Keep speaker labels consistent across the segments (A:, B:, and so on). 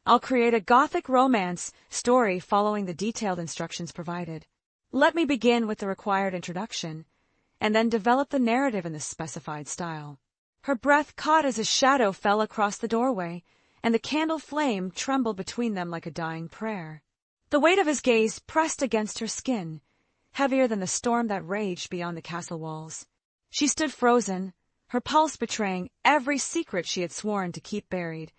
A: I'll create a gothic romance story following the detailed instructions provided. Let me begin with the required introduction, and then develop the narrative in the specified style. Her breath caught as a shadow fell across the doorway, and the candle flame trembled between them like a dying prayer. The weight of his gaze pressed against her skin, heavier than the storm that raged beyond the castle walls. She stood frozen, her pulse betraying every secret she had sworn to keep buried,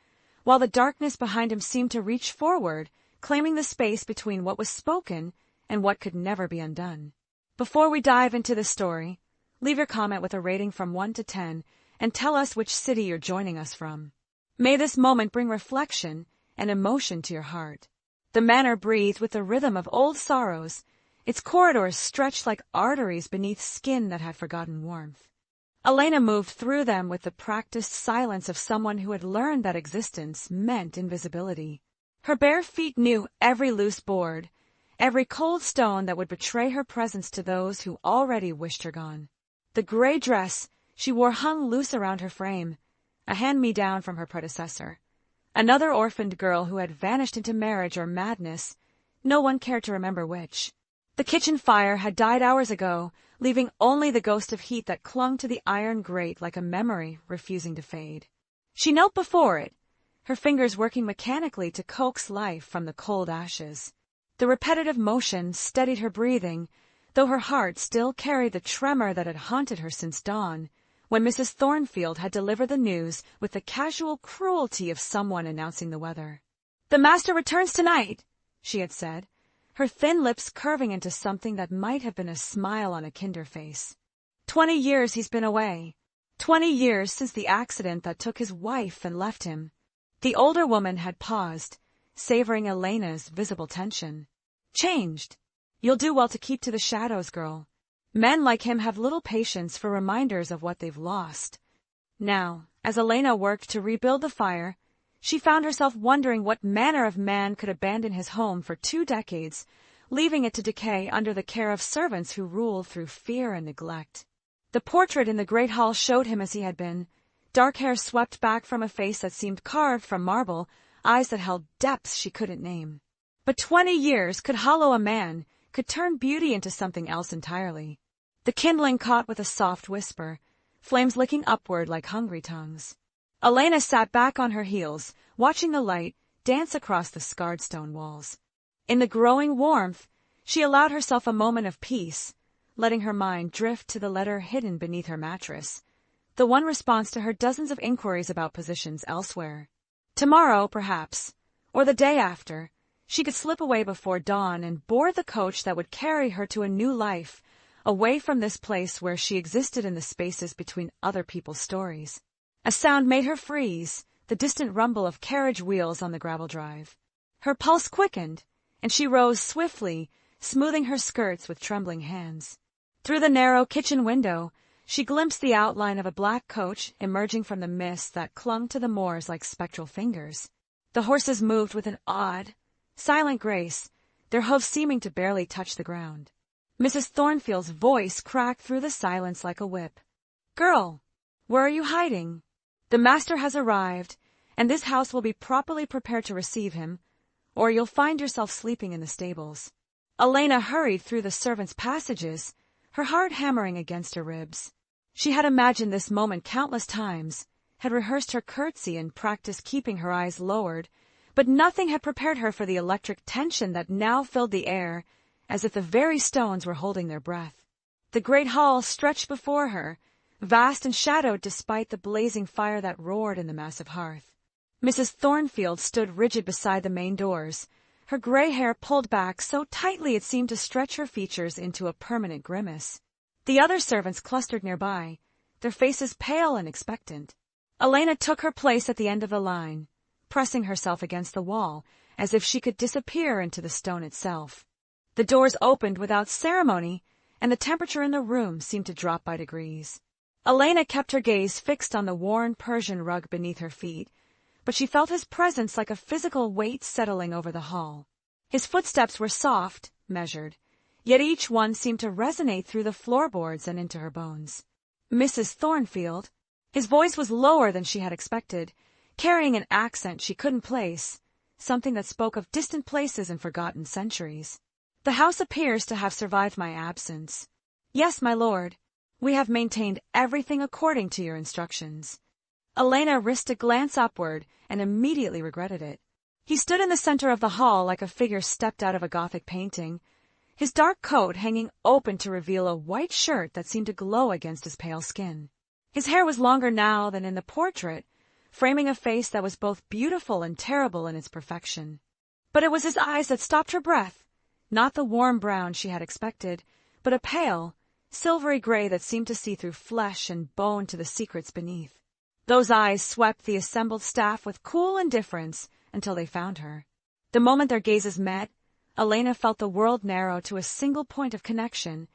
A: while the darkness behind him seemed to reach forward, claiming the space between what was spoken and what could never be undone. Before we dive into the story, leave your comment with a rating from 1 to 10 and tell us which city you're joining us from. May this moment bring reflection and emotion to your heart. The manor breathed with the rhythm of old sorrows, its corridors stretched like arteries beneath skin that had forgotten warmth. Elena moved through them with the practiced silence of someone who had learned that existence meant invisibility. Her bare feet knew every loose board, every cold stone that would betray her presence to those who already wished her gone. The gray dress she wore hung loose around her frame, a hand-me-down from her predecessor. Another orphaned girl who had vanished into marriage or madness, no one cared to remember which. The kitchen fire had died hours ago, leaving only the ghost of heat that clung to the iron grate like a memory refusing to fade. She knelt before it, her fingers working mechanically to coax life from the cold ashes. The repetitive motion steadied her breathing, though her heart still carried the tremor that had haunted her since dawn, when Mrs. Thornfield had delivered the news with the casual cruelty of someone announcing the weather. "The master returns tonight," she had said, her thin lips curving into something that might have been a smile on a kinder face. 20 years he's been away. 20 years since the accident that took his wife and left him. The older woman had paused, savoring Elena's visible tension. "Changed. You'll do well to keep to the shadows, girl. Men like him have little patience for reminders of what they've lost." Now, as Elena worked to rebuild the fire, she found herself wondering what manner of man could abandon his home for 2 decades, leaving it to decay under the care of servants who ruled through fear and neglect. The portrait in the great hall showed him as he had been, dark hair swept back from a face that seemed carved from marble, eyes that held depths she couldn't name. But 20 years could hollow a man, could turn beauty into something else entirely. The kindling caught with a soft whisper, flames licking upward like hungry tongues. Elena sat back on her heels, watching the light dance across the scarred stone walls. In the growing warmth, she allowed herself a moment of peace, letting her mind drift to the letter hidden beneath her mattress, the one response to her dozens of inquiries about positions elsewhere. Tomorrow, perhaps, or the day after, she could slip away before dawn and board the coach that would carry her to a new life, away from this place where she existed in the spaces between other people's stories. A sound made her freeze, the distant rumble of carriage wheels on the gravel drive. Her pulse quickened, and she rose swiftly, smoothing her skirts with trembling hands. Through the narrow kitchen window, she glimpsed the outline of a black coach emerging from the mist that clung to the moors like spectral fingers. The horses moved with an odd, silent grace, their hooves seeming to barely touch the ground. Mrs. Thornfield's voice cracked through the silence like a whip. "Girl, where are you hiding? The master has arrived, and this house will be properly prepared to receive him, or you'll find yourself sleeping in the stables." Elena hurried through the servants' passages, her heart hammering against her ribs. She had imagined this moment countless times, had rehearsed her curtsy and practiced keeping her eyes lowered, but nothing had prepared her for the electric tension that now filled the air, as if the very stones were holding their breath. The great hall stretched before her, vast and shadowed despite the blazing fire that roared in the massive hearth. Mrs. Thornfield stood rigid beside the main doors, her gray hair pulled back so tightly it seemed to stretch her features into a permanent grimace. The other servants clustered nearby, their faces pale and expectant. Elena took her place at the end of the line, pressing herself against the wall, as if she could disappear into the stone itself. The doors opened without ceremony, and the temperature in the room seemed to drop by degrees. Elena kept her gaze fixed on the worn Persian rug beneath her feet, but she felt his presence like a physical weight settling over the hall. His footsteps were soft, measured, yet each one seemed to resonate through the floorboards and into her bones. "Mrs. Thornfield." His voice was lower than she had expected, carrying an accent she couldn't place, something that spoke of distant places and forgotten centuries. The house appears to have survived my absence. Yes, my lord. We have maintained everything according to your instructions. Elena risked a glance upward and immediately regretted it. He stood in the center of the hall like a figure stepped out of a Gothic painting, his dark coat hanging open to reveal a white shirt that seemed to glow against his pale skin. His hair was longer now than in the portrait, framing a face that was both beautiful and terrible in its perfection. But it was his eyes that stopped her breath, not the warm brown she had expected, but a pale, silvery gray that seemed to see through flesh and bone to the secrets beneath. Those eyes swept the assembled staff with cool indifference until they found her. The moment their gazes met, Elena felt the world narrow to a single point of connection,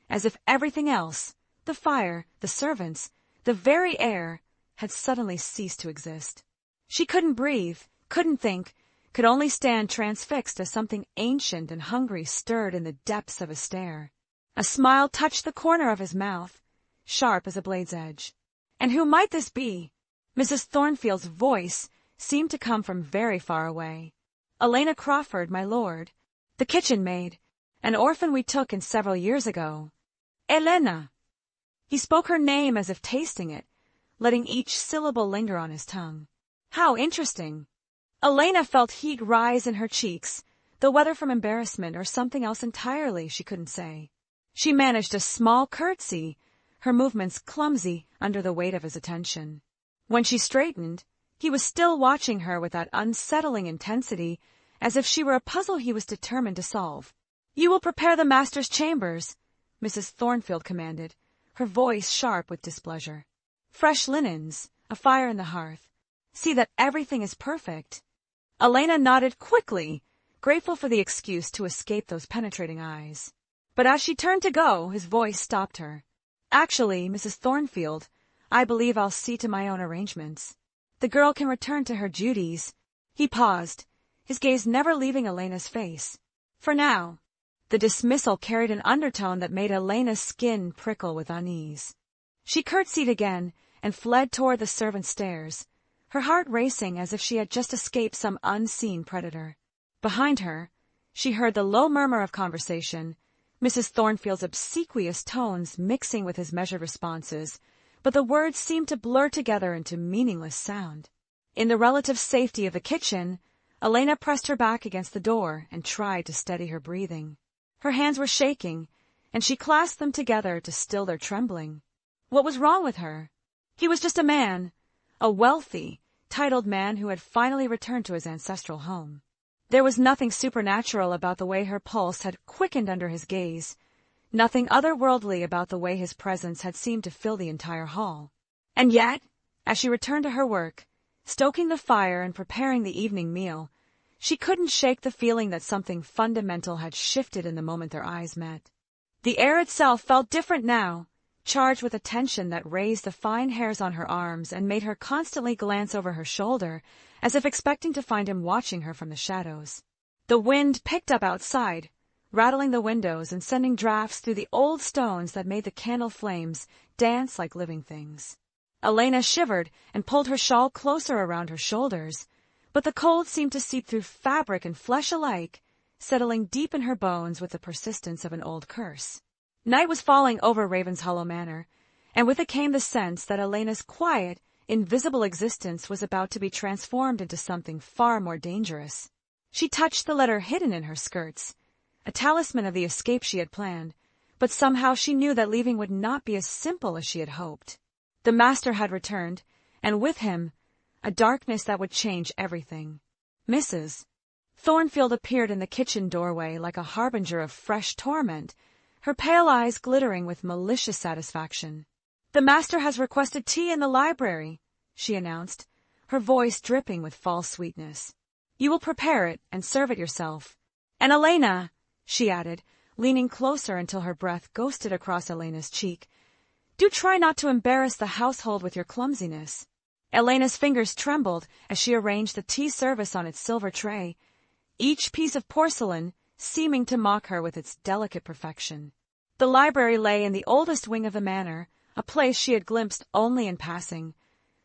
A: as if everything else, the fire, the servants, the very air, had suddenly ceased to exist. She couldn't breathe, couldn't think, could only stand transfixed as something ancient and hungry stirred in the depths of a stare. A smile touched the corner of his mouth, sharp as a blade's edge. And who might this be? Mrs. Thornfield's voice seemed to come from very far away. Elena Crawford, my lord. The kitchen maid, an orphan we took in several years ago. Elena! He spoke her name as if tasting it, letting each syllable linger on his tongue. How interesting! Elena felt heat rise in her cheeks, though whether from embarrassment or something else entirely she couldn't say. She managed a small curtsy, her movements clumsy under the weight of his attention. When she straightened, he was still watching her with that unsettling intensity, as if she were a puzzle he was determined to solve. "You will prepare the master's chambers," Mrs. Thornfield commanded, her voice sharp with displeasure. "Fresh linens, a fire in the hearth. See that everything is perfect." Elena nodded quickly, grateful for the excuse to escape those penetrating eyes. But as she turned to go, his voice stopped her. "Actually, Mrs. Thornfield, I believe I'll see to my own arrangements. The girl can return to her duties." He paused, his gaze never leaving Elena's face. For now, the dismissal carried an undertone that made Elena's skin prickle with unease. She curtsied again and fled toward the servants' stairs, her heart racing as if she had just escaped some unseen predator. Behind her, she heard the low murmur of conversation, Mrs. Thornfield's obsequious tones mixing with his measured responses, but the words seemed to blur together into meaningless sound. In the relative safety of the kitchen, Elena pressed her back against the door and tried to steady her breathing. Her hands were shaking, and she clasped them together to still their trembling. What was wrong with her? He was just a man, a wealthy, titled man who had finally returned to his ancestral home. There was nothing supernatural about the way her pulse had quickened under his gaze, nothing otherworldly about the way his presence had seemed to fill the entire hall. And yet, as she returned to her work, stoking the fire and preparing the evening meal, she couldn't shake the feeling that something fundamental had shifted in the moment their eyes met. The air itself felt different now, charged with a tension that raised the fine hairs on her arms and made her constantly glance over her shoulder, as if expecting to find him watching her from the shadows. The wind picked up outside, rattling the windows and sending drafts through the old stones that made the candle flames dance like living things. Elena shivered and pulled her shawl closer around her shoulders, but the cold seemed to seep through fabric and flesh alike, settling deep in her bones with the persistence of an old curse. Night was falling over Ravenshollow Manor, and with it came the sense that Elena's quiet, invisible existence was about to be transformed into something far more dangerous. She touched the letter hidden in her skirts, a talisman of the escape she had planned, but somehow she knew that leaving would not be as simple as she had hoped. The master had returned, and with him, a darkness that would change everything. Mrs. Thornfield appeared in the kitchen doorway like a harbinger of fresh torment, her pale eyes glittering with malicious satisfaction. "The master has requested tea in the library," she announced, her voice dripping with false sweetness. "You will prepare it and serve it yourself. And Elena," she added, leaning closer until her breath ghosted across Elena's cheek, "do try not to embarrass the household with your clumsiness." Elena's fingers trembled as she arranged the tea service on its silver tray, each piece of porcelain seeming to mock her with its delicate perfection. The library lay in the oldest wing of the manor, a place she had glimpsed only in passing,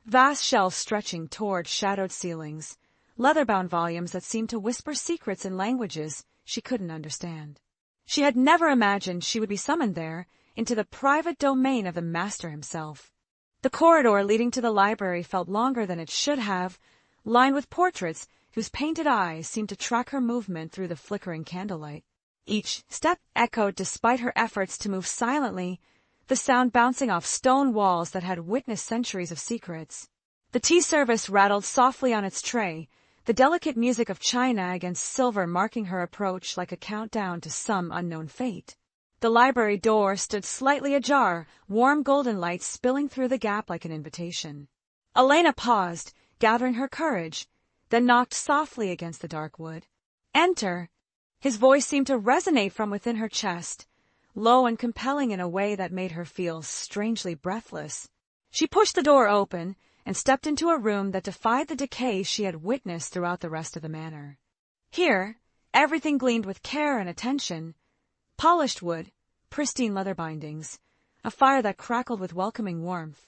A: vast shelves stretching toward shadowed ceilings, leather-bound volumes that seemed to whisper secrets in languages she couldn't understand. She had never imagined she would be summoned there, into the private domain of the master himself. The corridor leading to the library felt longer than it should have, lined with portraits whose painted eyes seemed to track her movement through the flickering candlelight. Each step echoed despite her efforts to move silently, the sound bouncing off stone walls that had witnessed centuries of secrets. The tea service rattled softly on its tray, the delicate music of china against silver marking her approach like a countdown to some unknown fate. The library door stood slightly ajar, warm golden light spilling through the gap like an invitation. Elena paused, gathering her courage, then knocked softly against the dark wood. "Enter!" His voice seemed to resonate from within her chest, low and compelling in a way that made her feel strangely breathless. She pushed the door open and stepped into a room that defied the decay she had witnessed throughout the rest of the manor. Here, everything gleamed with care and attention. Polished wood, pristine leather bindings, a fire that crackled with welcoming warmth.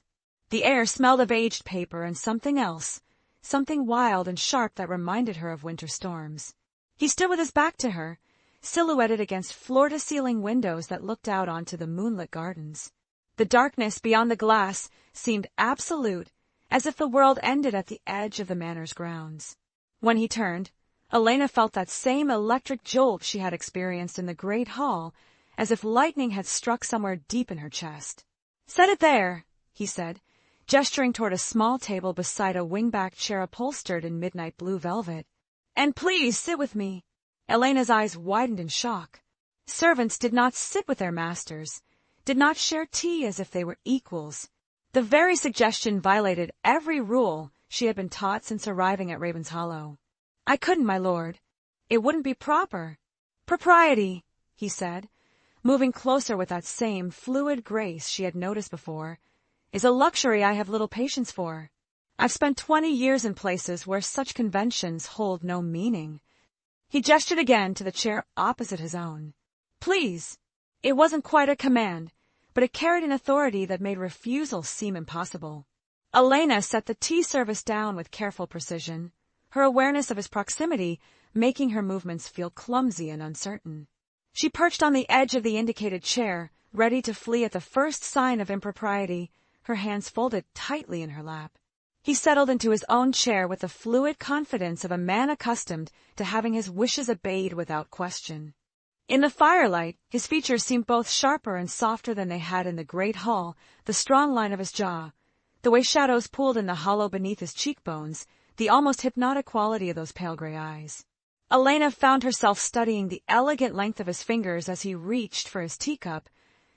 A: The air smelled of aged paper and something else, something wild and sharp that reminded her of winter storms. He stood with his back to her, silhouetted against floor-to-ceiling windows that looked out onto the moonlit gardens. The darkness beyond the glass seemed absolute, as if the world ended at the edge of the manor's grounds. When he turned, Elena felt that same electric jolt she had experienced in the great hall, as if lightning had struck somewhere deep in her chest. "Set it there," he said, gesturing toward a small table beside a wing-back chair upholstered in midnight blue velvet. "And please sit with me." Elena's eyes widened in shock. Servants did not sit with their masters, did not share tea as if they were equals. The very suggestion violated every rule she had been taught since arriving at Ravenshollow. "I couldn't, my lord. It wouldn't be proper." "Propriety," he said, moving closer with that same fluid grace she had noticed before, "is a luxury I have little patience for. I've spent 20 years in places where such conventions hold no meaning." He gestured again to the chair opposite his own. "Please." It wasn't quite a command, but it carried an authority that made refusal seem impossible. Elena set the tea service down with careful precision, her awareness of his proximity making her movements feel clumsy and uncertain. She perched on the edge of the indicated chair, ready to flee at the first sign of impropriety, her hands folded tightly in her lap. He settled into his own chair with the fluid confidence of a man accustomed to having his wishes obeyed without question. In the firelight, his features seemed both sharper and softer than they had in the great hall, the strong line of his jaw, the way shadows pooled in the hollow beneath his cheekbones, the almost hypnotic quality of those pale gray eyes. Elena found herself studying the elegant length of his fingers as he reached for his teacup,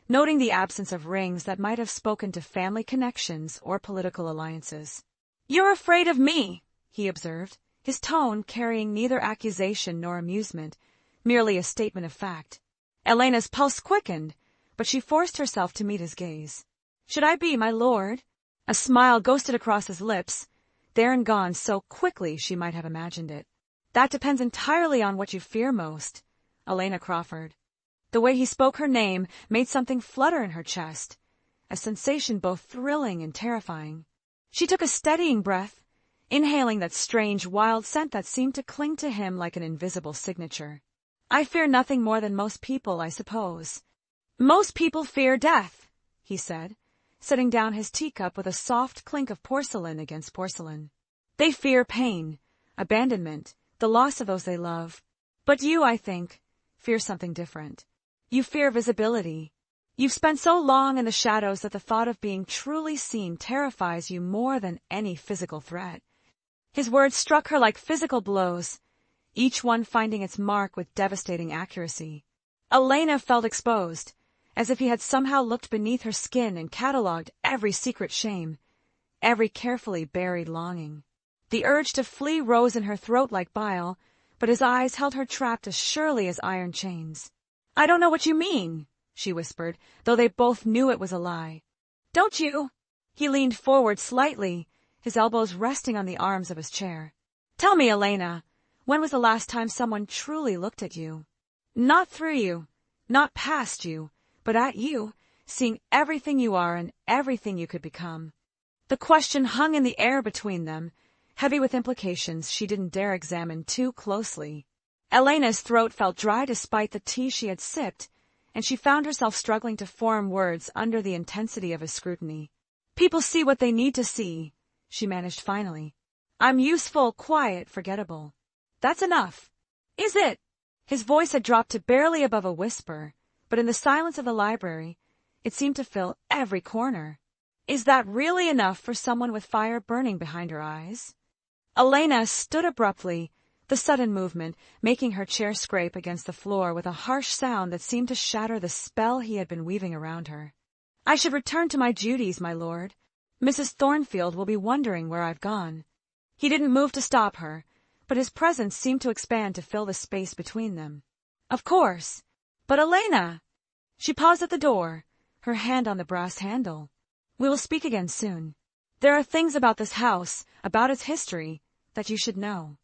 A: noting the absence of rings that might have spoken to family connections or political alliances. "You're afraid of me," he observed, his tone carrying neither accusation nor amusement, merely a statement of fact. Elena's pulse quickened, but she forced herself to meet his gaze. "Should I be, my lord?" A smile ghosted across his lips, there and gone so quickly she might have imagined it. "That depends entirely on what you fear most, Elena Crawford." The way he spoke her name made something flutter in her chest, a sensation both thrilling and terrifying. She took a steadying breath, inhaling that strange, wild scent that seemed to cling to him like an invisible signature. "I fear nothing more than most people, I suppose." "Most people fear death," he said, setting down his teacup with a soft clink of porcelain against porcelain. "They fear pain, abandonment, the loss of those they love. But you, I think, fear something different. You fear visibility. You've spent so long in the shadows that the thought of being truly seen terrifies you more than any physical threat." His words struck her like physical blows, each one finding its mark with devastating accuracy. Elena felt exposed, as if he had somehow looked beneath her skin and catalogued every secret shame, every carefully buried longing. The urge to flee rose in her throat like bile, but his eyes held her trapped as surely as iron chains. "I don't know what you mean," she whispered, though they both knew it was a lie. "Don't you?" He leaned forward slightly, his elbows resting on the arms of his chair. "Tell me, Elena, when was the last time someone truly looked at you? Not through you, not past you, but at you, seeing everything you are and everything you could become." The question hung in the air between them, heavy with implications she didn't dare examine too closely. Elena's throat felt dry despite the tea she had sipped, and she found herself struggling to form words under the intensity of his scrutiny. "People see what they need to see," she managed finally. "I'm useful, quiet, forgettable. That's enough." "Is it?" His voice had dropped to barely above a whisper, but in the silence of the library, it seemed to fill every corner. "Is that really enough for someone with fire burning behind her eyes?" Elena stood abruptly, the sudden movement making her chair scrape against the floor with a harsh sound that seemed to shatter the spell he had been weaving around her. "I should return to my duties, my lord. Mrs. Thornfield will be wondering where I've gone." He didn't move to stop her, but his presence seemed to expand to fill the space between them. "Of course. But Elena!" She paused at the door, her hand on the brass handle. "We will speak again soon. There are things about this house, about its history, that you should know."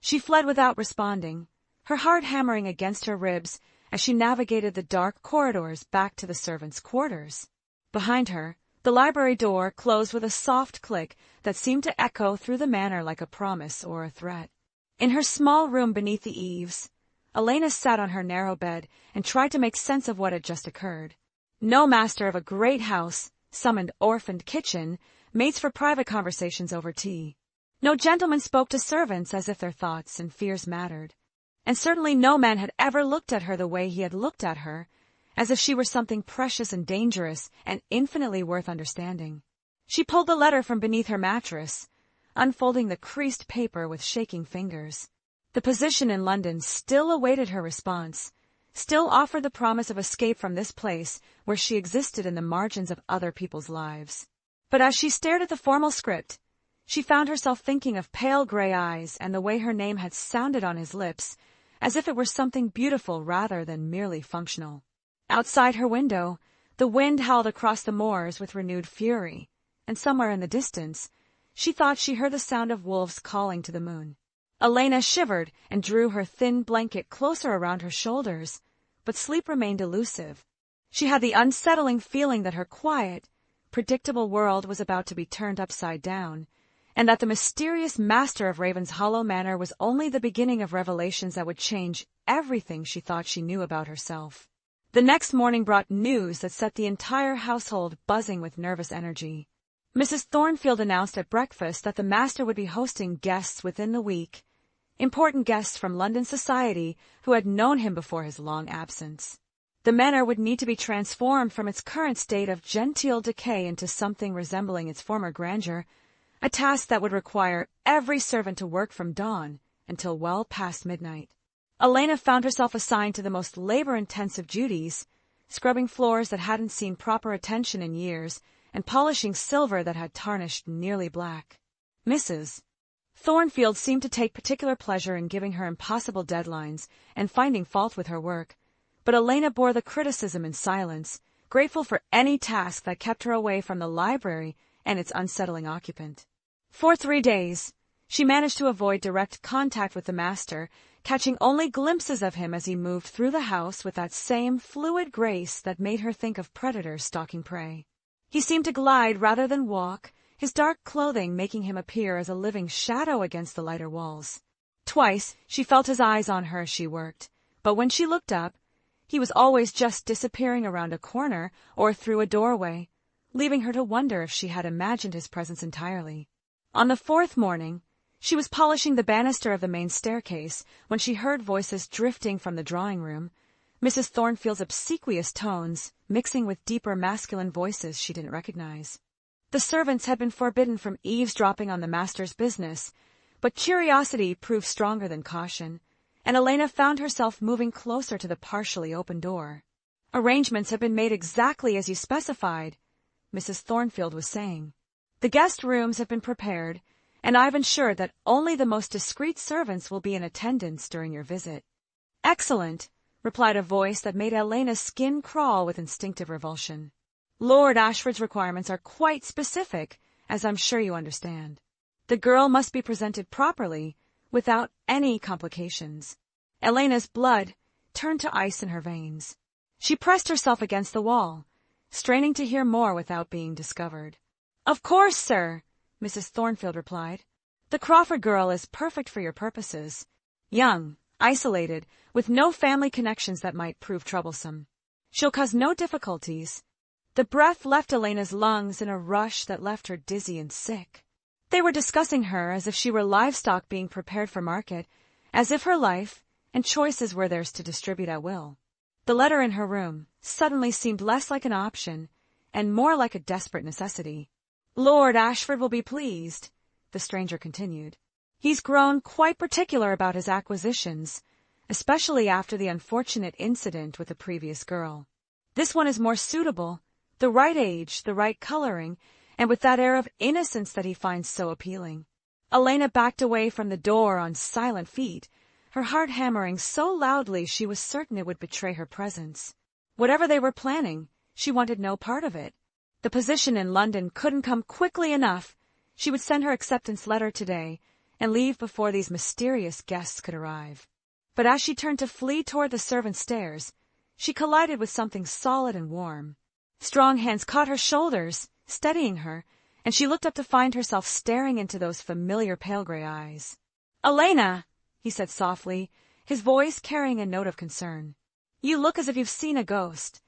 A: She fled without responding, her heart hammering against her ribs as she navigated the dark corridors back to the servants' quarters. Behind her, the library door closed with a soft click that seemed to echo through the manor like a promise or a threat. In her small room beneath the eaves, Elena sat on her narrow bed and tried to make sense of what had just occurred. No master of a great house summoned orphaned kitchen maids for private conversations over tea. No gentleman spoke to servants as if their thoughts and fears mattered. And certainly no man had ever looked at her the way he had looked at her, as if she were something precious and dangerous and infinitely worth understanding. She pulled the letter from beneath her mattress, unfolding the creased paper with shaking fingers. The position in London still awaited her response, still offered the promise of escape from this place where she existed in the margins of other people's lives. But as she stared at the formal script, she found herself thinking of pale gray eyes and the way her name had sounded on his lips, as if it were something beautiful rather than merely functional. Outside her window, the wind howled across the moors with renewed fury, and somewhere in the distance, she thought she heard the sound of wolves calling to the moon. Elena shivered and drew her thin blanket closer around her shoulders, but sleep remained elusive. She had the unsettling feeling that her quiet, predictable world was about to be turned upside down, and that the mysterious master of Raven's Hollow Manor was only the beginning of revelations that would change everything she thought she knew about herself. The next morning brought news that set the entire household buzzing with nervous energy. Mrs. Thornfield announced at breakfast that the master would be hosting guests within the week, important guests from London society who had known him before his long absence. The manor would need to be transformed from its current state of genteel decay into something resembling its former grandeur, a task that would require every servant to work from dawn until well past midnight. Elena found herself assigned to the most labor-intensive duties, scrubbing floors that hadn't seen proper attention in years and polishing silver that had tarnished nearly black. Mrs. Thornfield seemed to take particular pleasure in giving her impossible deadlines and finding fault with her work, but Elena bore the criticism in silence, grateful for any task that kept her away from the library and its unsettling occupant. For 3 days, she managed to avoid direct contact with the master, catching only glimpses of him as he moved through the house with that same fluid grace that made her think of predators stalking prey. He seemed to glide rather than walk, his dark clothing making him appear as a living shadow against the lighter walls. Twice she felt his eyes on her as she worked, but when she looked up, he was always just disappearing around a corner or through a doorway, leaving her to wonder if she had imagined his presence entirely. On the 4th morning, she was polishing the banister of the main staircase when she heard voices drifting from the drawing room, Mrs. Thornfield's obsequious tones mixing with deeper masculine voices she didn't recognize. The servants had been forbidden from eavesdropping on the master's business, but curiosity proved stronger than caution, and Elena found herself moving closer to the partially open door. "Arrangements have been made exactly as you specified," Mrs. Thornfield was saying. "The guest rooms have been prepared, and I've ensured that only the most discreet servants will be in attendance during your visit." "Excellent," replied a voice that made Elena's skin crawl with instinctive revulsion. "Lord Ashford's requirements are quite specific, as I'm sure you understand. The girl must be presented properly, without any complications." Elena's blood turned to ice in her veins. She pressed herself against the wall, straining to hear more without being discovered. "Of course, sir," Mrs. Thornfield replied. The Crawford girl is perfect for your purposes. Young, isolated, with no family connections that might prove troublesome. She'll cause no difficulties. The breath left Elena's lungs in a rush that left her dizzy and sick. They were discussing her as if she were livestock being prepared for market, as if her life and choices were theirs to distribute at will. The letter in her room suddenly seemed less like an option and more like a desperate necessity. Lord Ashford will be pleased, the stranger continued. He's grown quite particular about his acquisitions, especially after the unfortunate incident with the previous girl. This one is more suitable, the right age, the right coloring, and with that air of innocence that he finds so appealing. Elena backed away from the door on silent feet, her heart hammering so loudly she was certain it would betray her presence. Whatever they were planning, she wanted no part of it. The position in London couldn't come quickly enough. She would send her acceptance letter today and leave before these mysterious guests could arrive. But as she turned to flee toward the servants' stairs, she collided with something solid and warm. Strong hands caught her shoulders, steadying her, and she looked up to find herself staring into those familiar pale gray eyes. "Elena," he said softly, his voice carrying a note of concern. "You look as if you've seen a ghost."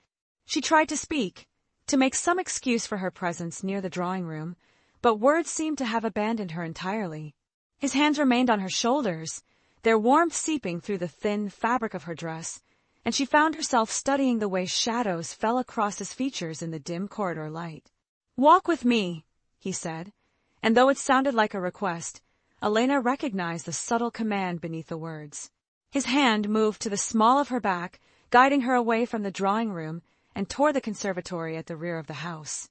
A: She tried to speak, to make some excuse for her presence near the drawing-room, but words seemed to have abandoned her entirely. His hands remained on her shoulders, their warmth seeping through the thin fabric of her dress, and she found herself studying the way shadows fell across his features in the dim corridor light. "Walk with me," he said, and though it sounded like a request, Elena recognized the subtle command beneath the words. His hand moved to the small of her back, guiding her away from the drawing-room and toward the conservatory at the rear of the house.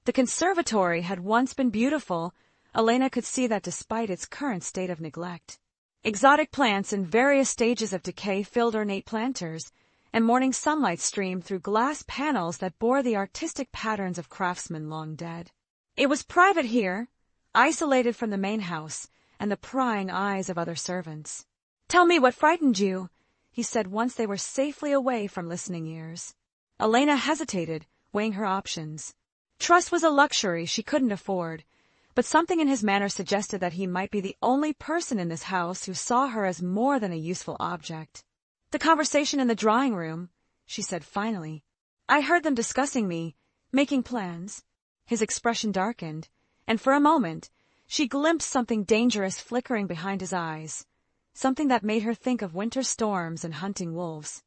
A: The conservatory had once been beautiful. Elena could see that despite its current state of neglect. Exotic plants in various stages of decay filled ornate planters, and morning sunlight streamed through glass panels that bore the artistic patterns of craftsmen long dead. It was private here, isolated from the main house and the prying eyes of other servants. "Tell me what frightened you," he said once they were safely away from listening ears. Elena hesitated, weighing her options. Trust was a luxury she couldn't afford, but something in his manner suggested that he might be the only person in this house who saw her as more than a useful object. "The conversation in the drawing-room," she said finally. "I heard them discussing me, making plans." His expression darkened, and for a moment she glimpsed something dangerous flickering behind his eyes, something that made her think of winter storms and hunting wolves.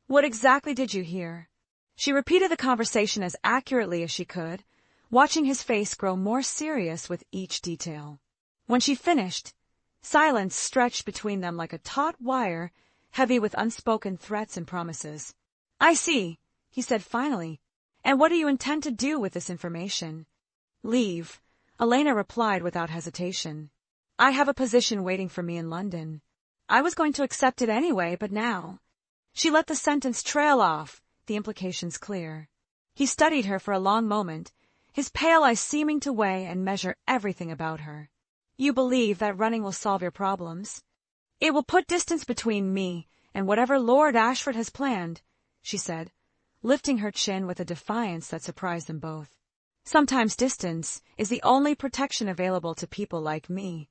A: "What exactly did you hear?" She repeated the conversation as accurately as she could, watching his face grow more serious with each detail. When she finished, silence stretched between them like a taut wire, heavy with unspoken threats and promises. "I see," he said finally. "And what do you intend to do with this information?" "Leave," Elena replied without hesitation. "I have a position waiting for me in London. I was going to accept it anyway, but now—" She let the sentence trail off, the implications clear. He studied her for a long moment, his pale eyes seeming to weigh and measure everything about her. "You believe that running will solve your problems?" "It will put distance between me and whatever Lord Ashford has planned," she said, lifting her chin with a defiance that surprised them both. "Sometimes distance is the only protection available to people like me."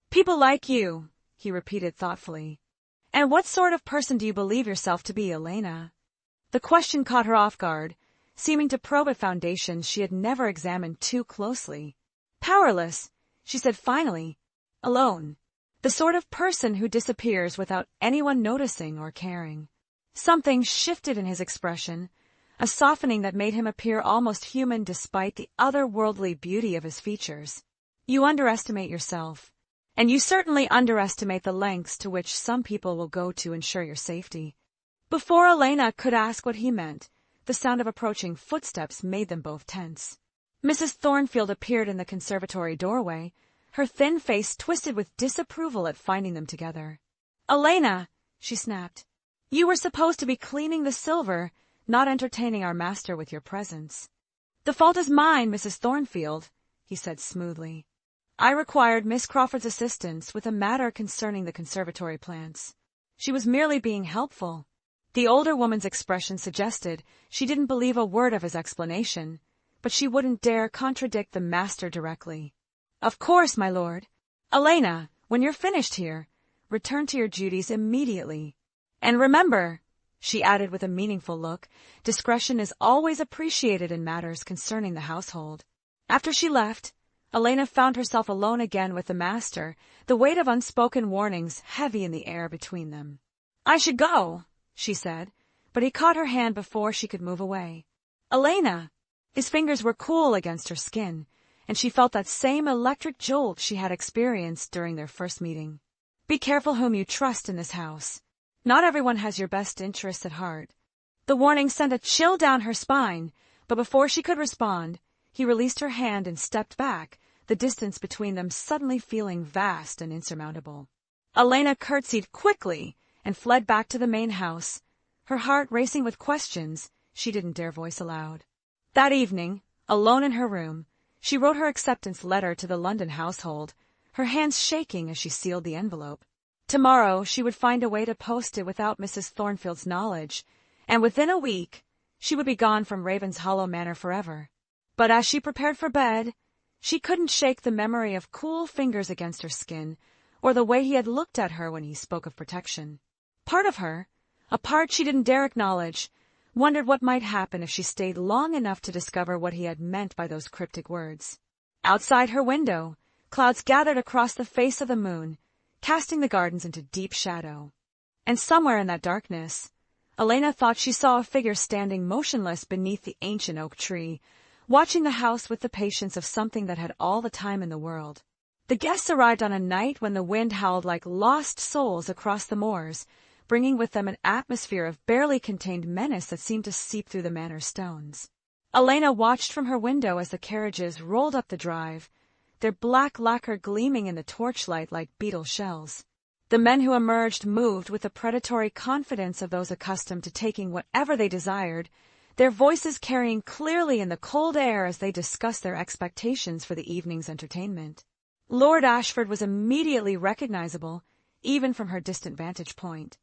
A: "People like you," he repeated thoughtfully. "And what sort of person do you believe yourself to be, Elena?" The question caught her off guard, seeming to probe at foundations she had never examined too closely. "Powerless," she said finally. "Alone. The sort of person who disappears without anyone noticing or caring." Something shifted in his expression, a softening that made him appear almost human despite the otherworldly beauty of his features. "You underestimate yourself, and you certainly underestimate the lengths to which some people will go to ensure your safety." Before Elena could ask what he meant, the sound of approaching footsteps made them both tense. Mrs. Thornfield appeared in the conservatory doorway, her thin face twisted with disapproval at finding them together. "Elena," she snapped, "you were supposed to be cleaning the silver, not entertaining our master with your presence." "The fault is mine, Mrs. Thornfield," he said smoothly. "I required Miss Crawford's assistance with a matter concerning the conservatory plants. She was merely being helpful." The older woman's expression suggested she didn't believe a word of his explanation, but she wouldn't dare contradict the master directly. "Of course, my lord. Elena, when you're finished here, return to your duties immediately. And remember, she added with a meaningful look, discretion is always appreciated in matters concerning the household. After she left, Elena found herself alone again with the master, the weight of unspoken warnings heavy in the air between them. I should go, she said, but he caught her hand before she could move away. Elena! His fingers were cool against her skin, and she felt that same electric jolt she had experienced during their first meeting. Be careful whom you trust in this house. Not everyone has your best interests at heart. The warning sent a chill down her spine, but before she could respond, he released her hand and stepped back, the distance between them suddenly feeling vast and insurmountable. Elena curtsied quickly and fled back to the main house, her heart racing with questions she didn't dare voice aloud. That evening, alone in her room, she wrote her acceptance letter to the London household, her hands shaking as she sealed the envelope. Tomorrow she would find a way to post it without Mrs. Thornfield's knowledge, and within a week she would be gone from Ravenshollow Manor forever. But as she prepared for bed, she couldn't shake the memory of cool fingers against her skin, or the way he had looked at her when he spoke of protection. Part of her, a part she didn't dare acknowledge, wondered what might happen if she stayed long enough to discover what he had meant by those cryptic words. Outside her window, clouds gathered across the face of the moon, casting the gardens into deep shadow. And somewhere in that darkness, Elena thought she saw a figure standing motionless beneath the ancient oak tree, watching the house with the patience of something that had all the time in the world. The guests arrived on a night when the wind howled like lost souls across the moors, bringing with them an atmosphere of barely contained menace that seemed to seep through the manor stones. Elena watched from her window as the carriages rolled up the drive, their black lacquer gleaming in the torchlight like beetle shells. The men who emerged moved with the predatory confidence of those accustomed to taking whatever they desired, their voices carrying clearly in the cold air as they discussed their expectations for the evening's entertainment. Lord Ashford was immediately recognizable, even from her distant vantage point.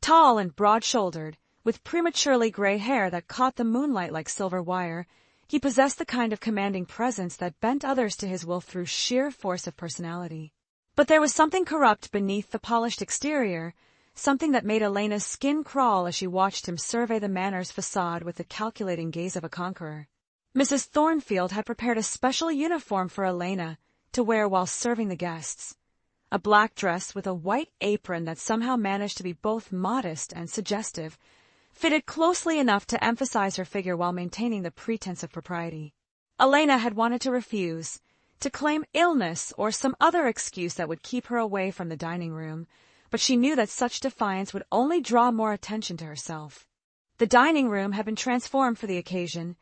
A: Tall and broad-shouldered, with prematurely gray hair that caught the moonlight like silver wire, he possessed the kind of commanding presence that bent others to his will through sheer force of personality. But there was something corrupt beneath the polished exterior, something that made Elena's skin crawl as she watched him survey the manor's facade with the calculating gaze of a conqueror. Mrs. Thornfield had prepared a special uniform for Elena to wear while serving the guests. A black dress with a white apron that somehow managed to be both modest and suggestive, fitted closely enough to emphasize her figure while maintaining the pretense of propriety. Elena had wanted to refuse, to claim illness or some other excuse that would keep her away from the dining room, but she knew that such defiance would only draw more attention to herself. The dining room had been transformed for the occasion,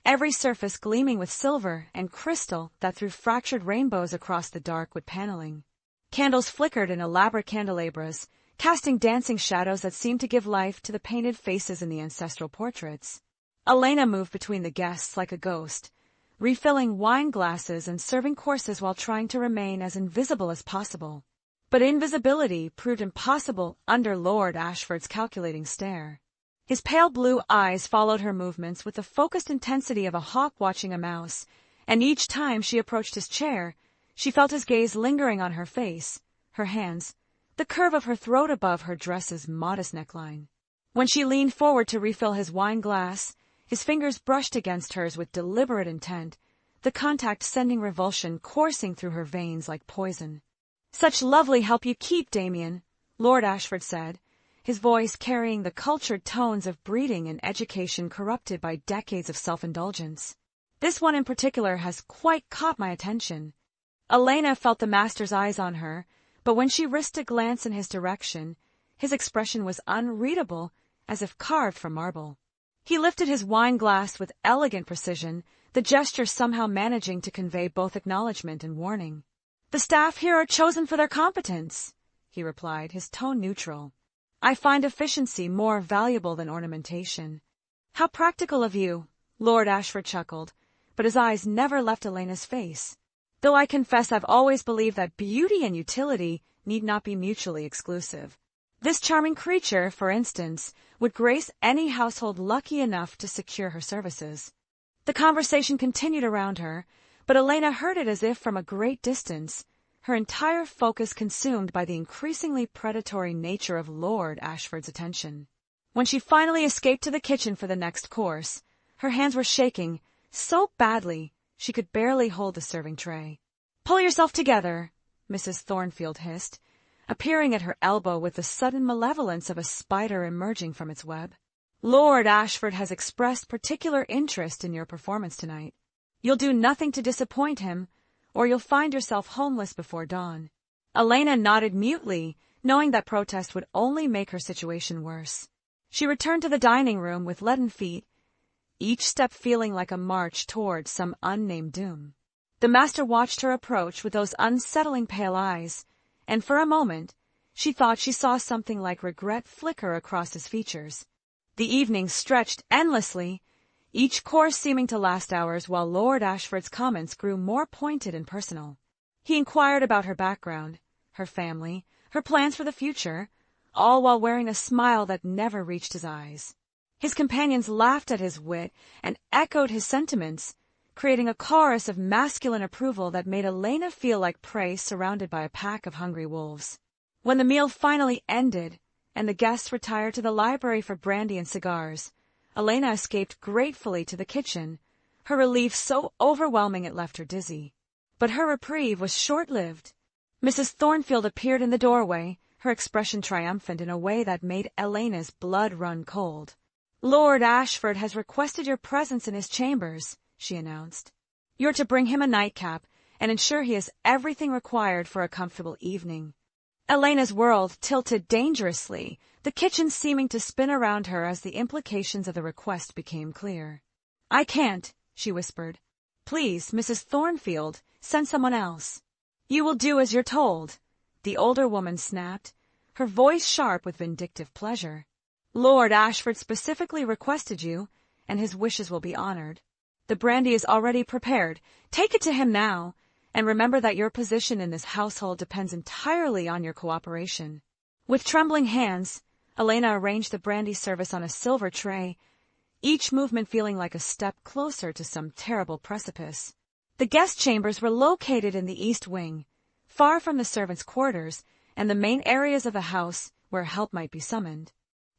A: every surface gleaming with silver and crystal that threw fractured rainbows across the dark wood paneling. Candles flickered in elaborate candelabras, casting dancing shadows that seemed to give life to the painted faces in the ancestral portraits. Elena moved between the guests like a ghost, refilling wine glasses and serving courses while trying to remain as invisible as possible. But invisibility proved impossible under Lord Ashford's calculating stare. His pale blue eyes followed her movements with the focused intensity of a hawk watching a mouse, and each time she approached his chair, she felt his gaze lingering on her face, her hands, the curve of her throat above her dress's modest neckline. When she leaned forward to refill his wine glass, his fingers brushed against hers with deliberate intent, the contact sending revulsion coursing through her veins like poison. "Such lovely help you keep, Damien," Lord Ashford said, his voice carrying the cultured tones of breeding and education corrupted by decades of self-indulgence. "This one in particular has quite caught my attention." Elena felt the master's eyes on her, but when she risked a glance in his direction, his expression was unreadable, as if carved from marble. He lifted his wine glass with elegant precision, the gesture somehow managing to convey both acknowledgement and warning. "The staff here are chosen for their competence," he replied, his tone neutral. "I find efficiency more valuable than ornamentation." "How practical of you," Lord Ashford chuckled, but his eyes never left Elena's face. "Though I confess I've always believed that beauty and utility need not be mutually exclusive. This charming creature, for instance, would grace any household lucky enough to secure her services." The conversation continued around her, but Elena heard it as if from a great distance, her entire focus consumed by the increasingly predatory nature of Lord Ashford's attention. When she finally escaped to the kitchen for the next course, her hands were shaking so badly she could barely hold the serving tray. "Pull yourself together," Mrs. Thornfield hissed, appearing at her elbow with the sudden malevolence of a spider emerging from its web. "Lord Ashford has expressed particular interest in your performance tonight. You'll do nothing to disappoint him, or you'll find yourself homeless before dawn." Elena nodded mutely, knowing that protest would only make her situation worse. She returned to the dining room with leaden feet, each step feeling like a march toward some unnamed doom. The master watched her approach with those unsettling pale eyes, and for a moment she thought she saw something like regret flicker across his features. The evening stretched endlessly, each course seeming to last hours, while Lord Ashford's comments grew more pointed and personal. He inquired about her background, her family, her plans for the future, all while wearing a smile that never reached his eyes. His companions laughed at his wit and echoed his sentiments, creating a chorus of masculine approval that made Elena feel like prey surrounded by a pack of hungry wolves. When the meal finally ended and the guests retired to the library for brandy and cigars, Elena escaped gratefully to the kitchen, her relief so overwhelming it left her dizzy. But her reprieve was short-lived. Mrs. Thornfield appeared in the doorway, her expression triumphant in a way that made Elena's blood run cold. "Lord Ashford has requested your presence in his chambers," she announced. "You're to bring him a nightcap and ensure he has everything required for a comfortable evening." Elena's world tilted dangerously, the kitchen seeming to spin around her as the implications of the request became clear. "I can't," she whispered. "Please, Mrs. Thornfield, send someone else." "You will do as you're told," the older woman snapped, her voice sharp with vindictive pleasure. "Lord Ashford specifically requested you, and his wishes will be honored. The brandy is already prepared. Take it to him now, and remember that your position in this household depends entirely on your cooperation." With trembling hands, Elena arranged the brandy service on a silver tray, each movement feeling like a step closer to some terrible precipice. The guest chambers were located in the east wing, far from the servants' quarters and the main areas of the house where help might be summoned.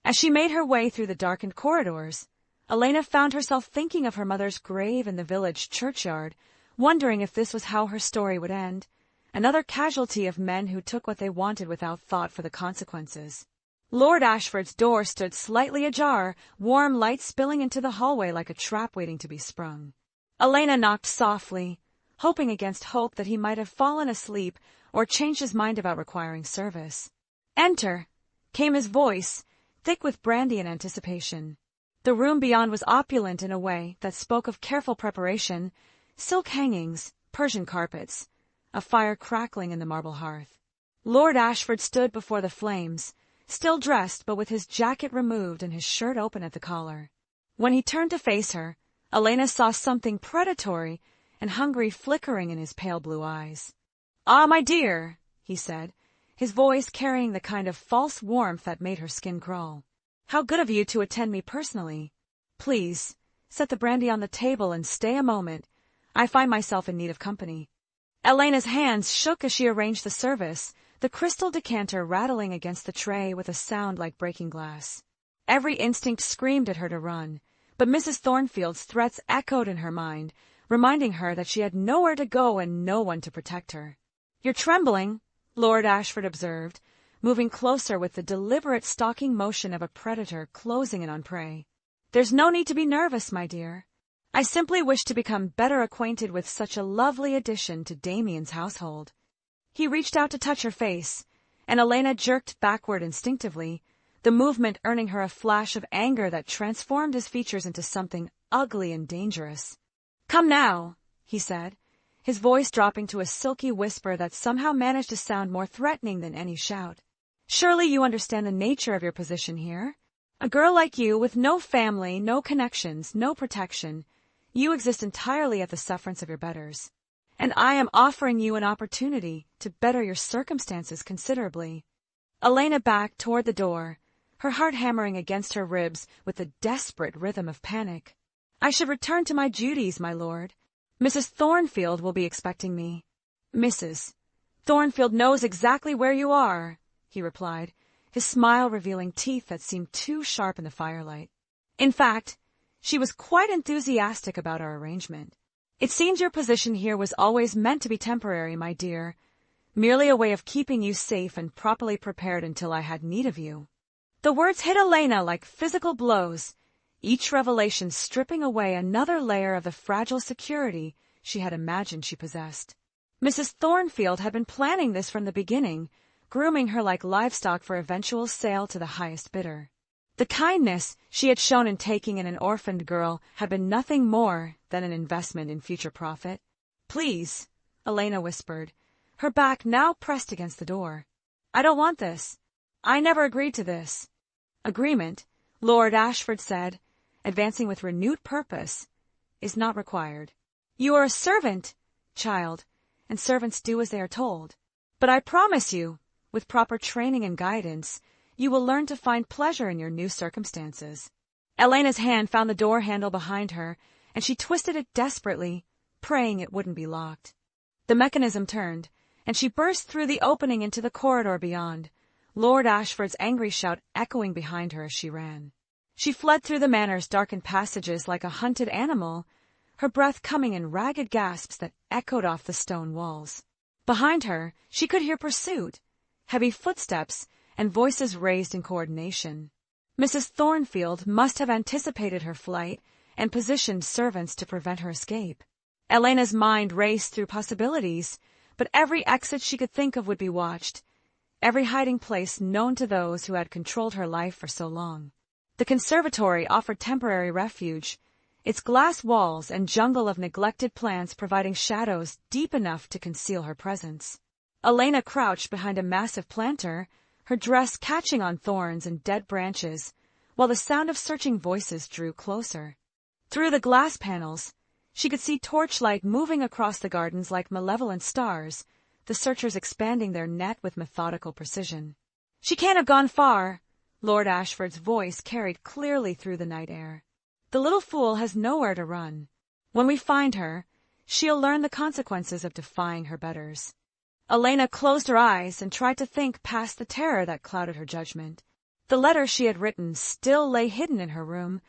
A: As she made her way through the darkened corridors, Elena found herself thinking of her mother's grave in the village churchyard, wondering if this was how her story would end, another casualty of men who took what they wanted without thought for the consequences. Lord Ashford's door stood slightly ajar, warm light spilling into the hallway like a trap waiting to be sprung. Elena knocked softly, hoping against hope that he might have fallen asleep or changed his mind about requiring service. "Enter," came his voice, thick with brandy and anticipation. The room beyond was opulent in a way that spoke of careful preparation, silk hangings, Persian carpets, a fire crackling in the marble hearth. Lord Ashford stood before the flames, still dressed but with his jacket removed and his shirt open at the collar. When he turned to face her, Elena saw something predatory and hungry flickering in his pale blue eyes. "Ah, my dear," he said, his voice carrying the kind of false warmth that made her skin crawl. "How good of you to attend me personally. Please, set the brandy on the table and stay a moment. I find myself in need of company." Elena's hands shook as she arranged the service, the crystal decanter rattling against the tray with a sound like breaking glass. Every instinct screamed at her to run, but Mrs. Thornfield's threats echoed in her mind, reminding her that she had nowhere to go and no one to protect her. "You're trembling," Lord Ashford observed, moving closer with the deliberate stalking motion of a predator closing in on prey. "There's no need to be nervous, my dear. I simply wish to become better acquainted with such a lovely addition to Damien's household." He reached out to touch her face, and Elena jerked backward instinctively, the movement earning her a flash of anger that transformed his features into something ugly and dangerous. "Come now," he said, his voice dropping to a silky whisper that somehow managed to sound more threatening than any shout. "Surely you understand the nature of your position here? A girl like you, with no family, no connections, no protection, you exist entirely at the sufferance of your betters. And I am offering you an opportunity to better your circumstances considerably." Elena backed toward the door, her heart hammering against her ribs with the desperate rhythm of panic. "I should return to my duties, my lord. Mrs. Thornfield will be expecting me." "Mrs. Thornfield knows exactly where you are, he replied, his smile revealing teeth that seemed too sharp in the firelight. In fact, she was quite enthusiastic about our arrangement. It seems your position here was always meant to be temporary, my dear, merely a way of keeping you safe and properly prepared until I had need of you. The words hit Elena like physical blows, each revelation stripping away another layer of the fragile security she had imagined she possessed. Mrs. Thornfield had been planning this from the beginning, grooming her like livestock for eventual sale to the highest bidder. The kindness she had shown in taking in an orphaned girl had been nothing more than an investment in future profit. Please, Elena whispered, her back now pressed against the door. I don't want this. I never agreed to this. Agreement, Lord Ashford said, advancing with renewed purpose, is not required. You are a servant, child, and servants do as they are told. But I promise you, with proper training and guidance, you will learn to find pleasure in your new circumstances. Elena's hand found the door handle behind her, and she twisted it desperately, praying it wouldn't be locked. The mechanism turned, and she burst through the opening into the corridor beyond, Lord Ashford's angry shout echoing behind her as she ran. She fled through the manor's darkened passages like a hunted animal, her breath coming in ragged gasps that echoed off the stone walls. Behind her, she could hear pursuit, heavy footsteps, and voices raised in coordination. Mrs. Thornfield must have anticipated her flight and positioned servants to prevent her escape. Elena's mind raced through possibilities, but every exit she could think of would be watched, every hiding place known to those who had controlled her life for so long. The conservatory offered temporary refuge, its glass walls and jungle of neglected plants providing shadows deep enough to conceal her presence. Elena crouched behind a massive planter, her dress catching on thorns and dead branches, while the sound of searching voices drew closer. Through the glass panels, she could see torchlight moving across the gardens like malevolent stars, the searchers expanding their net with methodical precision. She can't have gone far, Lord Ashford's voice carried clearly through the night air. The little fool has nowhere to run. When we find her, she'll learn the consequences of defying her betters. Elena closed her eyes and tried to think past the terror that clouded her judgment. The letter she had written still lay hidden in her room,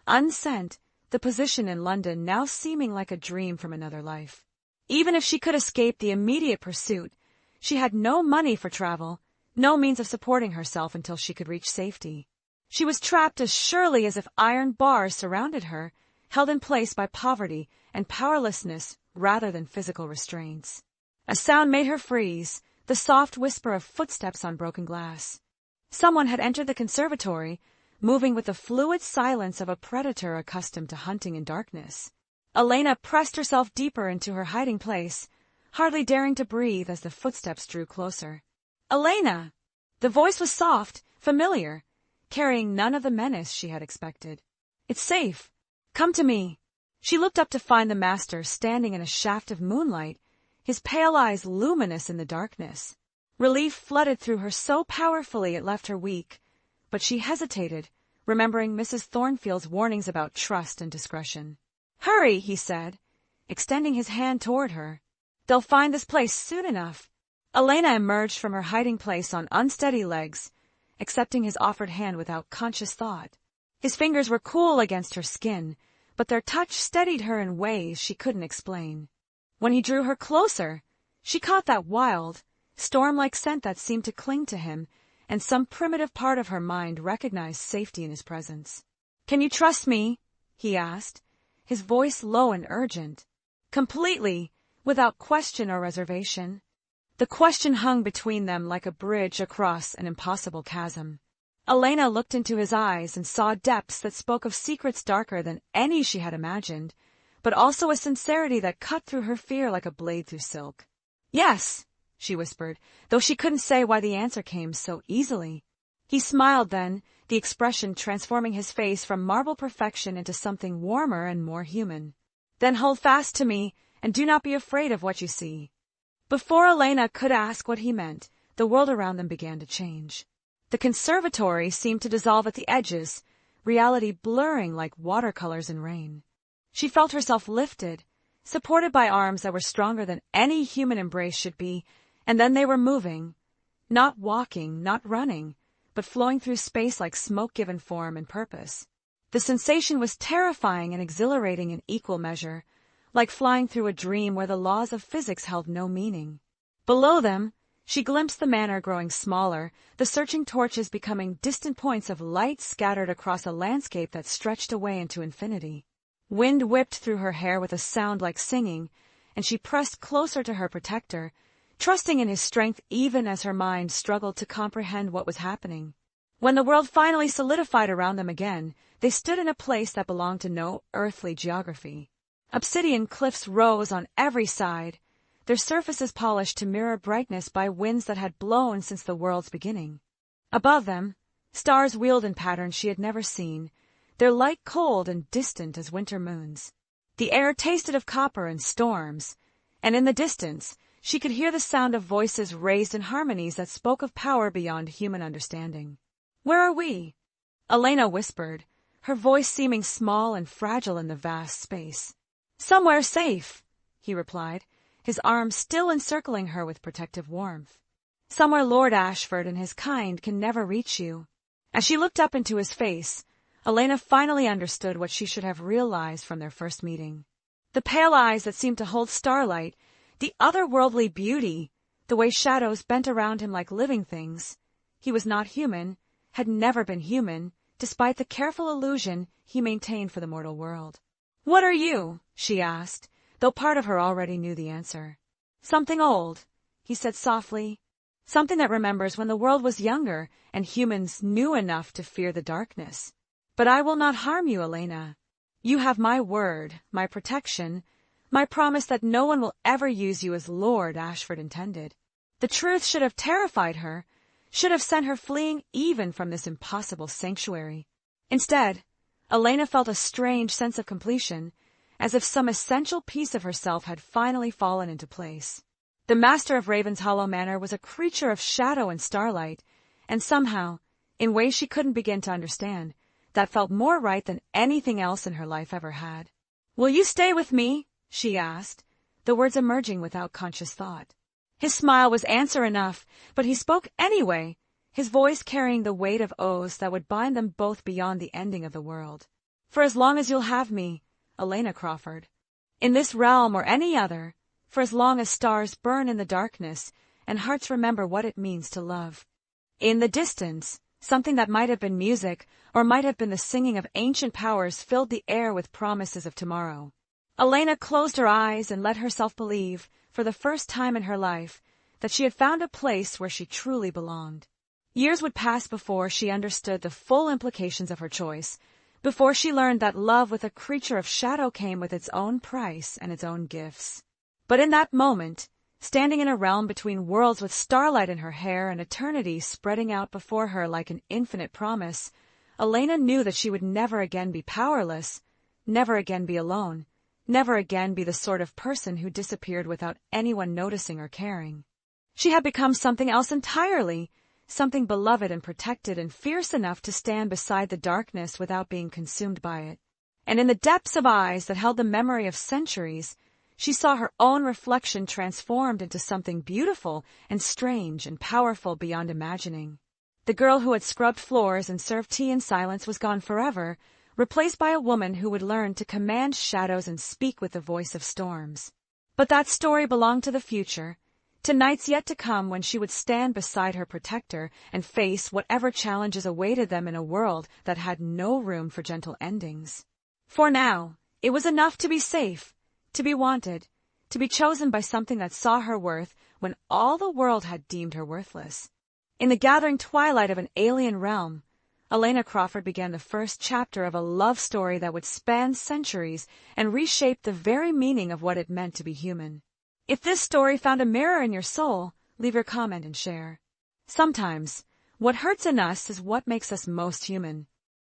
A: unsent, the position in London now seeming like a dream from another life. Even if she could escape the immediate pursuit, she had no money for travel, no means of supporting herself until she could reach safety. She was trapped as surely as if iron bars surrounded her, held in place by poverty and powerlessness rather than physical restraints. A sound made her freeze, the soft whisper of footsteps on broken glass. Someone had entered the conservatory, moving with the fluid silence of a predator accustomed to hunting in darkness. Elena pressed herself deeper into her hiding place, hardly daring to breathe as the footsteps drew closer. Elena! The voice was soft, familiar, carrying none of the menace she had expected. It's safe. Come to me. She looked up to find the master standing in a shaft of moonlight, his pale eyes luminous in the darkness. Relief flooded through her so powerfully it left her weak, but she hesitated, remembering Mrs. Thornfield's warnings about trust and discretion. Hurry, he said, extending his hand toward her. They'll find this place soon enough. Elena emerged from her hiding place on unsteady legs, accepting his offered hand without conscious thought. His fingers were cool against her skin, but their touch steadied her in ways she couldn't explain. When he drew her closer, she caught that wild, storm-like scent that seemed to cling to him, and some primitive part of her mind recognized safety in his presence. Can you trust me? He asked, his voice low and urgent. Completely, without question or reservation. The question hung between them like a bridge across an impossible chasm. Elena looked into his eyes and saw depths that spoke of secrets darker than any she had imagined, but also a sincerity that cut through her fear like a blade through silk. Yes, she whispered, though she couldn't say why the answer came so easily. He smiled then, the expression transforming his face from marble perfection into something warmer and more human. Then hold fast to me, and do not be afraid of what you see. Before Elena could ask what he meant, the world around them began to change. The conservatory seemed to dissolve at the edges, reality blurring like watercolors in rain. She felt herself lifted, supported by arms that were stronger than any human embrace should be, And then they were moving, not walking, not running, but flowing through space like smoke given form and purpose. The sensation was terrifying and exhilarating in equal measure, like flying through a dream where the laws of physics held no meaning. Below them, she glimpsed the manor growing smaller, the searching torches becoming distant points of light scattered across a landscape that stretched away into infinity. Wind whipped through her hair with a sound like singing, and she pressed closer to her protector, trusting in his strength even as her mind struggled to comprehend what was happening. When the world finally solidified around them again, they stood in a place that belonged to no earthly geography. Obsidian cliffs rose on every side, their surfaces polished to mirror brightness by winds that had blown since the world's beginning. Above them, stars wheeled in patterns she had never seen, their light cold and distant as winter moons. The air tasted of copper and storms, and in the distance, she could hear the sound of voices raised in harmonies that spoke of power beyond human understanding. "Where are we?" Elena whispered, her voice seeming small and fragile in the vast space. "Somewhere safe," he replied, his arms still encircling her with protective warmth. "Somewhere Lord Ashford and his kind can never reach you." As she looked up into his face, Elena finally understood what she should have realized from their first meeting. The pale eyes that seemed to hold starlight, the otherworldly beauty, the way shadows bent around him like living things. He was not human, had never been human, despite the careful illusion he maintained for the mortal world. "What are you?" she asked, though part of her already knew the answer. "Something old," he said softly, "something that remembers when the world was younger and humans knew enough to fear the darkness. But I will not harm you, Elena. You have my word, my protection, my promise that no one will ever use you as Lord Ashford intended." The truth should have terrified her, should have sent her fleeing even from this impossible sanctuary. Instead, Elena felt a strange sense of completion, as if some essential piece of herself had finally fallen into place. The master of Ravenshollow Manor was a creature of shadow and starlight, and somehow, in ways she couldn't begin to understand, that felt more right than anything else in her life ever had. "Will you stay with me?" she asked, the words emerging without conscious thought. His smile was answer enough, but he spoke anyway, his voice carrying the weight of oaths that would bind them both beyond the ending of the world. "For as long as you'll have me, Elena Crawford. In this realm or any other, for as long as stars burn in the darkness and hearts remember what it means to love." In the distance, something that might have been music or might have been the singing of ancient powers filled the air with promises of tomorrow. Elena closed her eyes and let herself believe, for the first time in her life, that she had found a place where she truly belonged. Years would pass before she understood the full implications of her choice, before she learned that love with a creature of shadow came with its own price and its own gifts. But in that moment, standing in a realm between worlds with starlight in her hair and eternity spreading out before her like an infinite promise, Elena knew that she would never again be powerless, never again be alone, never again be the sort of person who disappeared without anyone noticing or caring. She had become something else entirely, something beloved and protected and fierce enough to stand beside the darkness without being consumed by it. And in the depths of eyes that held the memory of centuries, she saw her own reflection transformed into something beautiful and strange and powerful beyond imagining. The girl who had scrubbed floors and served tea in silence was gone forever, replaced by a woman who would learn to command shadows and speak with the voice of storms. But that story belonged to the future, to nights yet to come when she would stand beside her protector and face whatever challenges awaited them in a world that had no room for gentle endings. For now, it was enough to be safe, to be wanted, to be chosen by something that saw her worth when all the world had deemed her worthless. In the gathering twilight of an alien realm, Elena Crawford began the first chapter of a love story that would span centuries and reshape the very meaning of what it meant to be human. If this story found a mirror in your soul, leave your comment and share. Sometimes, what hurts in us is what makes us most human.